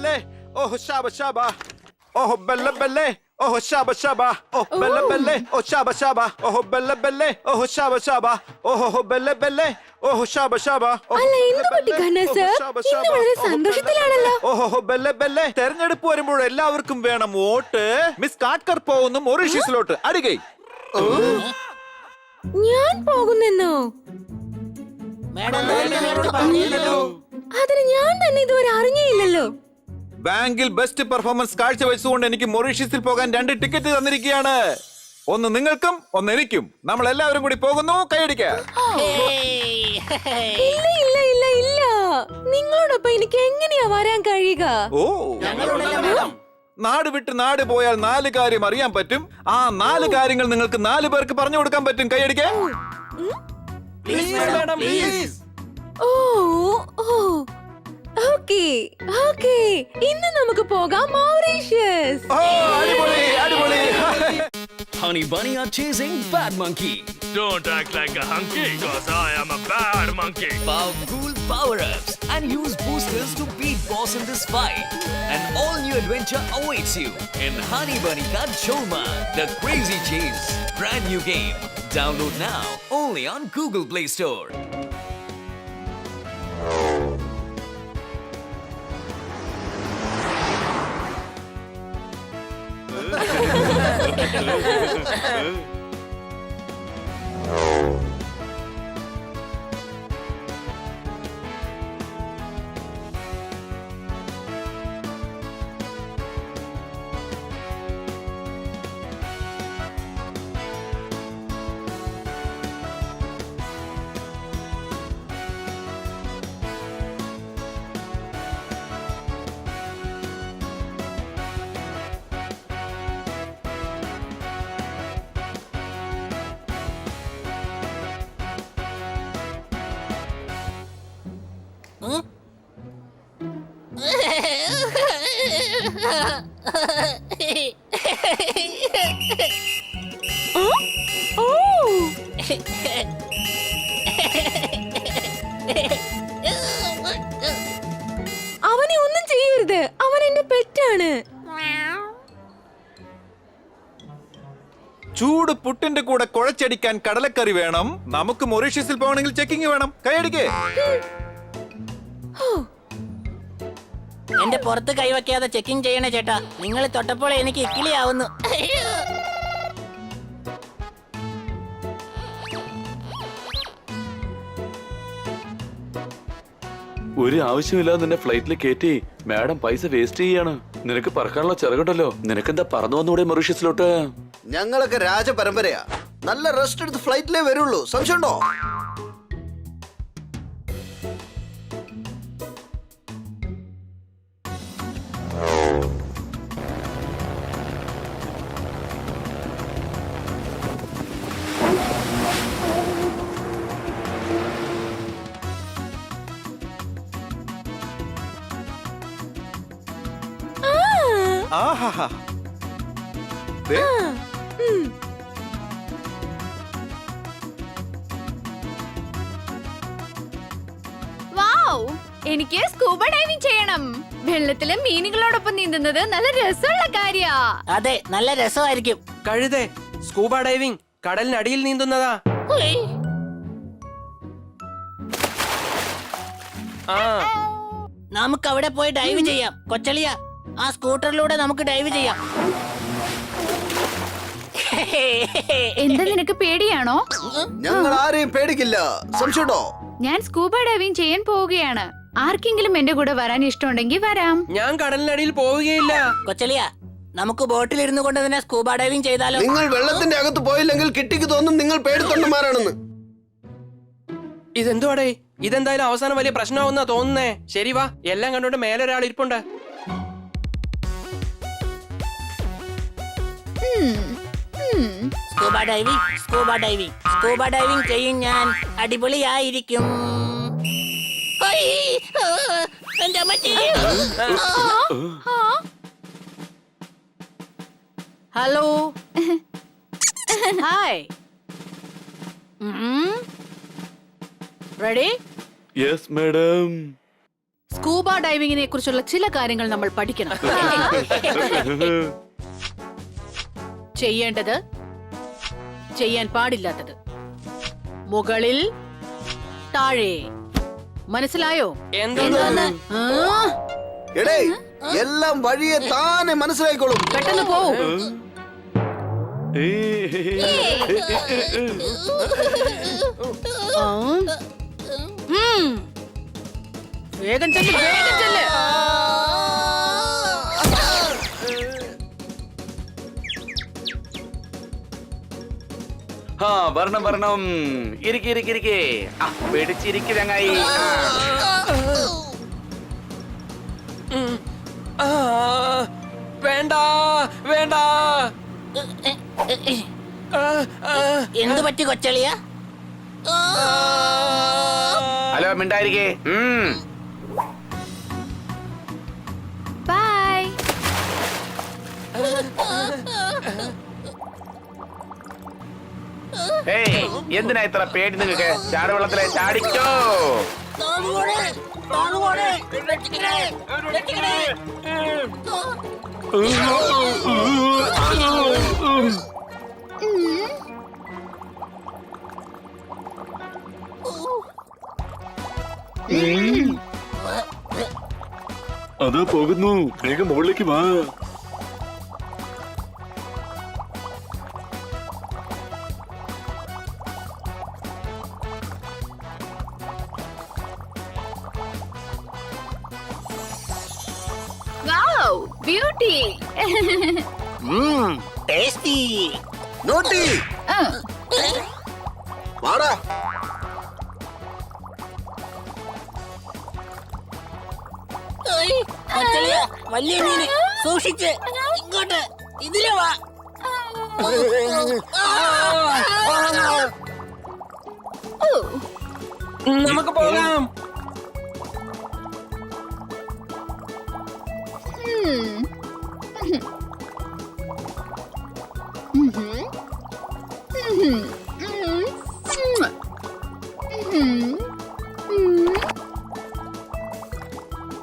belle. Oh, shaba, shaba. Oh, belle, belle. Oh, shaba, shaba. Oh, belle, belle. Oh, shaba, shaba. Oh, belle, belle. Oh, shaba, shaba. Oh, belle, belle. Oh, shaba, shaba. അല്ല എന്ത് പറ്റി Khanna sir? ഇന്ന് വളരെ സന്തോഷത്തിലാണല്ലോ. ഓഹോ Bale Bale. തെരഞ്ഞെടുപ്പ് വരുമ്പോൾ എല്ലാവർക്കും വേണം വോട്ട്. മിസ് കാട്ട്കർ പോകുന്നു മൊറീഷ്യസിലോട്ട്. അടികൈ. ഞാൻ പോകുന്നെന്നോ? അതിന് ഞാൻ തന്നെ ഇതുവരെ അറിഞ്ഞില്ലല്ലോ. ബാങ്കിൽ ബെസ്റ്റ് പെർഫോമൻസ് കാഴ്ചവെച്ചുകൊണ്ട് എനിക്ക് മൊറീഷ്യസിൽ പോകാൻ 2 ടിക്കറ്റ് തന്നിരിക്കുകയാണ്. ഒന്ന് നിങ്ങൾക്കും ഒന്ന് എനിക്കും. നമ്മൾ എല്ലാവരും കൂടി പോകുന്നു. കൈയടിക്കാം. ഇല്ല ഇല്ല ഇല്ല ഇല്ല, നിങ്ങളോടൊപ്പം എനിക്ക് എങ്ങനെയാ വരാൻ കഴിയുക? ഓ, നാട് വിട്ട് നാട് പോയാൽ 4 കാര്യം അറിയാൻ പറ്റും. ആ 4 കാര്യങ്ങൾ നിങ്ങൾക്ക് 4 പേർക്ക് പറഞ്ഞു കൊടുക്കാൻ പറ്റും. കൈയടിക്കാം. ഓ ഓ ഓക്കേ ഓക്കേ, ഇന്ന് നമുക്ക് പോകാം മൗറീഷ്യസ്. ഓ, അടിപൊളി അടിപൊളി. Honey Bunny are chasing Bad Monkey. Don't act like a hunky, cause I am a bad monkey. Power cool power-ups and use boosters to beat boss in this fight. An all-new adventure awaits you in Honey Bunny Ka Choma, The Crazy Chase. Brand new game. Download now only on Google Play Store. അവനെ ഒന്നും ചെയ്യരുത്, അവൻ എന്റെ പെറ്റാണ്. ചൂട് പുട്ടിന്റെ കൂടെ കുഴച്ചടിക്കാൻ കടലക്കറി വേണം. നമുക്ക് മൊറീഷ്യസിൽ പോകണമെങ്കിൽ ചെക്കിംഗ് വേണം. കൈയടിക്കേ. എന്റെ പുറത്ത് കൈവയ്ക്കാതെ ചെക്കിംഗ് ചെയ്യണേ ചേട്ടാ. നിങ്ങൾ തൊട്ടപ്പോൾ എനിക്ക് ഇക്കിളിയാവുന്നു. ഒരു ആവശ്യമില്ലാതെ നിന്നെ ഫ്ലൈറ്റിൽ കയറ്റി മാഡം പൈസ വേസ്റ്റ് ചെയ്യാണ്. നിനക്ക് പറക്കാനുള്ള ചിറകുണ്ടല്ലോ. നിനക്കെന്താ പറന്നു വന്നൂടെ മൊറീഷ്യസിലോട്ട്? ഞങ്ങളൊക്കെ രാജപരമ്പരയാ. നല്ല റെസ്റ്റ് എടുത്ത് ഫ്ലൈറ്റിലേ വരുള്ളൂ. സംശയമുണ്ടോ? ആഹാ. ദേ, വാവ്, എനിക്ക് സ്കൂബ ഡൈവിംഗ് ചെയ്യണം. വെള്ളത്തിലെ മീനുകളോടൊപ്പം നീന്തുന്നത് നല്ല രസമുള്ള കാര്യാ. അതെ, നല്ല രസമായിരിക്കും. കഴുതേ, സ്കൂബ ഡൈവിംഗ് കടലിനടിയിൽ നീന്തുന്നതാ. ആ, നമുക്ക് അവിടെ പോയി ഡൈവ് ചെയ്യാം. കൊച്ചളിയ, ആ സ്കൂട്ടറിലൂടെ നമുക്ക് ഡൈവ് ചെയ്യാം. എന്താ നിനക്ക് പേടിയാണോ? ഞങ്ങൾ ആരെയും പേടിക്കില്ല. സംശയമുണ്ടോ? ഞാൻ സ്കൂബ ഡൈവിംഗ് ചെയ്യാൻ പോവുകയാണ്. ആർക്കെങ്കിലും എന്റെ കൂടെ വരാൻ ഇഷ്ടമുണ്ടെങ്കിൽ വരാം. ഞാൻ കടലിനടിയിൽ പോവുകയില്ല. കൊച്ചളിയ, നമുക്ക് ബോട്ടിൽ ഇരുന്നു കൊണ്ട് തന്നെ സ്കൂബ ഡൈവിംഗ് ചെയ്താലോ? നിങ്ങൾ വെള്ളത്തിന്റെ അകത്ത് പോയില്ലെങ്കിൽ കിട്ടിക്ക് തോന്നും നിങ്ങൾ പേടിത്തൊണ്ടന്മാരാണെന്ന്. ഇതെന്തുവാടേ? ഇതെന്തായാലും അവസാനം വലിയ പ്രശ്നമാവുന്നാ തോന്നുന്നേ. ശരി വാ, എല്ലാം കണ്ടോണ്ട് മേലെ ഒരാൾ ഇരിപ്പുണ്ട്. Scuba diving, scuba diving, scuba diving ചെയ്യും ഞാൻ. അടിപൊളിയായിരിക്കും. എന്റെ അമ്മച്ചി. Hello. Hi. Ready? Yes madam. Scuba ഡൈവിങ്ങിനെ കുറിച്ചുള്ള ചില കാര്യങ്ങൾ നമ്മൾ പഠിക്കണം. ചെയ്യേണ്ടത്, ചെയ്യാൻ പാടില്ലാത്തത്, മുകളിൽ, താഴെ. മനസ്സിലായോ? എന്താന്ന്? എടേ എല്ലാം വഴിയെ താനെ മനസ്സിലായിക്കോളും. പെട്ടെന്ന് പോ. വേഗം ചെല്ല്, വേഗം ചെല്ല്. ആ വരണം വരണം, ഇരിക്കെ പേടിച്ചിരിക്കും ചങ്ങായി. വേണ്ട വേണ്ട. എന്ത് പറ്റി കൊച്ചളിയ? ഹലോ മിണ്ടായിരിക്കേ. ബൈ. ഏയ് എന്തിനാ ഇത്ര പേടി നിങ്ങൾക്ക്? ചാടുവെള്ളത്തിലെ ചാടിക്കോ. അതാ പോകുന്നു, വേഗം മുകളിലേക്ക് വാ. Wow, beauty. ടേസ്റ്റി. നോട്ടി വാടാ. കൊച്ചളിയ, വലിയ മീന് സൂക്ഷിച്ച്. ഇങ്ങോട്ട്, ഇതിലെ വാ. നമുക്ക് പോകാം.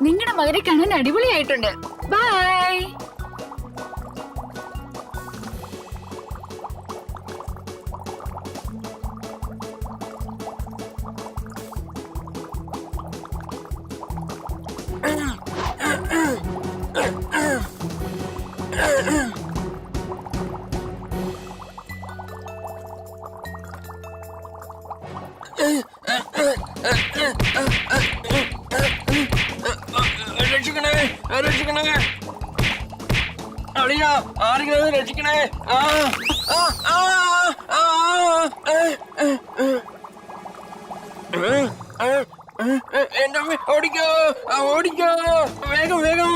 നിങ്ങളുടെ മകനെ കാണാൻ അടിപൊളിയായിട്ടുണ്ട്. ബൈ. രക്ഷിക്കണേ, രക്ഷിക്കണേ. അളിയ, ആരെങ്കിലും രക്ഷിക്കണേ. എന്റെ അമ്മ, ഓടിക്കോ, ഓടിക്കോ, വേഗം വേഗം.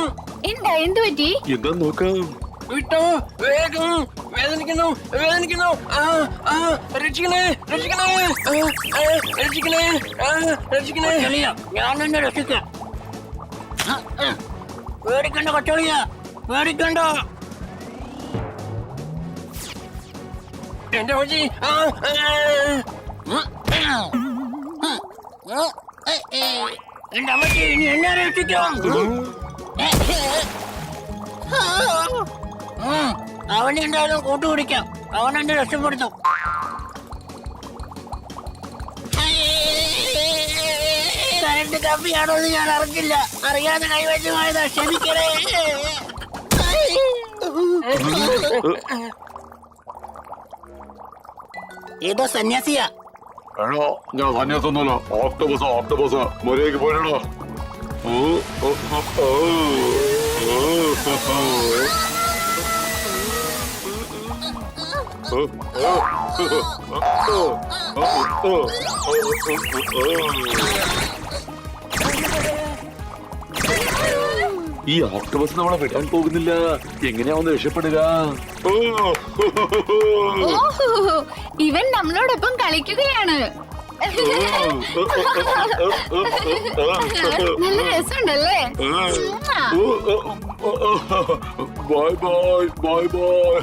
എന്താ, എന്ത് പറ്റി? എന്താ നോക്കാം. വിട്ടോ, വേഗം. വേദനിക്കുന്നു, വേദനിക്കുന്നു. രക്ഷിക്കണേ, രക്ഷിക്കണേ, രക്ഷിക്കണേ, രക്ഷിക്കണേ. കൊച്ചളിയ, ഞാൻ തന്നെ രക്ഷിക്കാം. പേടിക്കണ്ട കൊച്ചളിയ, പേടിക്കണ്ട. എന്റെ കൊച്ചി. എന്റെ അമ്മച്ചി, ഇനി എന്നെ രക്ഷിക്കാം. അവനെ എന്തായാലും കൂട്ടുപിടിക്കാം. അവൻ എന്നെ രക്ഷപ്പെടുത്തും. കരണ്ട് കമ്പിയാണോ എന്ന് ഞാൻ അറിഞ്ഞില്ല. അറിയാതെ കൈവശമായതാ, ക്ഷമിക്കണേ. ഏതോ സന്യാസിയാ. എടാ, ഞാൻ സന്യാസൊന്നുമല്ല, ഓക്ടോബസ് മര്യാദക്ക് പോയിട്ടോ. ഈ ഓക്ടോബസ് നമ്മളെ വിടാൻ പോകുന്നില്ല. എങ്ങനെയാ ഒന്ന് രക്ഷപ്പെടുക? ഓഹോ, ഇവൻ നമ്മളോടൊപ്പം കളിക്കുകയാണ്. നല്ല രസമുണ്ടല്ലേ? Bye bye bye bye.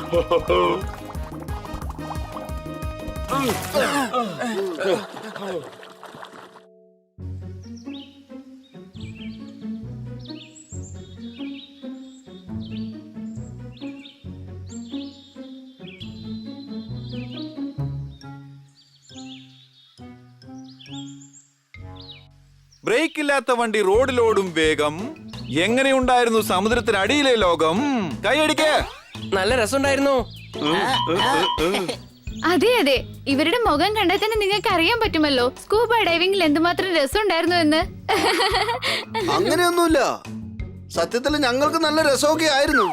Brake ഇല്ലാത്ത വണ്ടി റോഡിലോടും വേഗം. എങ്ങനെയുണ്ടായിരുന്നു സമുദ്രത്തിനടിയിലെ ലോകം? കൈയടിക്ക്. നല്ല രസമുണ്ടായിരുന്നു. അതെ അതെ, ഇവരുടെ മുഖം കണ്ടാൽ തന്നെ നിങ്ങൾക്ക് അറിയാൻ പറ്റുമല്ലോ സ്കൂബ ഡൈവിംഗിൽ എന്തുമാത്രം രസമുണ്ടായിരുന്നു എന്ന്. അങ്ങനെയൊന്നുമില്ല, സത്യത്തിൽ ഞങ്ങൾക്ക് നല്ല രസമൊക്കെ ആയിരുന്നു.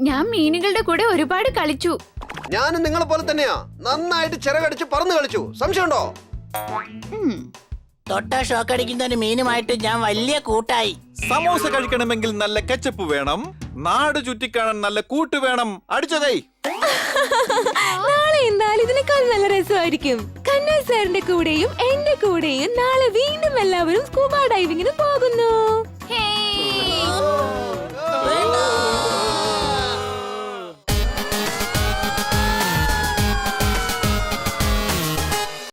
ഞാൻ മീനുകളുടെ കൂടെ ഒരുപാട് കളിച്ചു. ഞാനും നിങ്ങളെ പോലെ തന്നെയാ, നന്നായിട്ട് ചിറകടിച്ച് പറന്ന് കളിച്ചു. സംശയമുണ്ടോ? തൊട്ടാ ഷോക്ക് അടിക്കുന്ന ഒരു മീനുമായിട്ട് ഞാൻ വലിയ കൂട്ടായി. സമോസ കഴിക്കണമെങ്കിൽ നല്ല കെച്ചപ്പ് വേണം. നാട് ചുറ്റിക്കാണാൻ നല്ല കൂട്ട് വേണം. അടിച്ചതേ. നാളെ എന്തായാലും ഇതിനേക്കാൾ നല്ല രസമായിരിക്കും. കണ്ണൻ സാറിന്റെ കൂടെയും എന്റെ കൂടെയും നാളെ വീണ്ടും എല്ലാവരും സ്കൂബ ഡൈവിങ്ങിന് പോകുന്നു.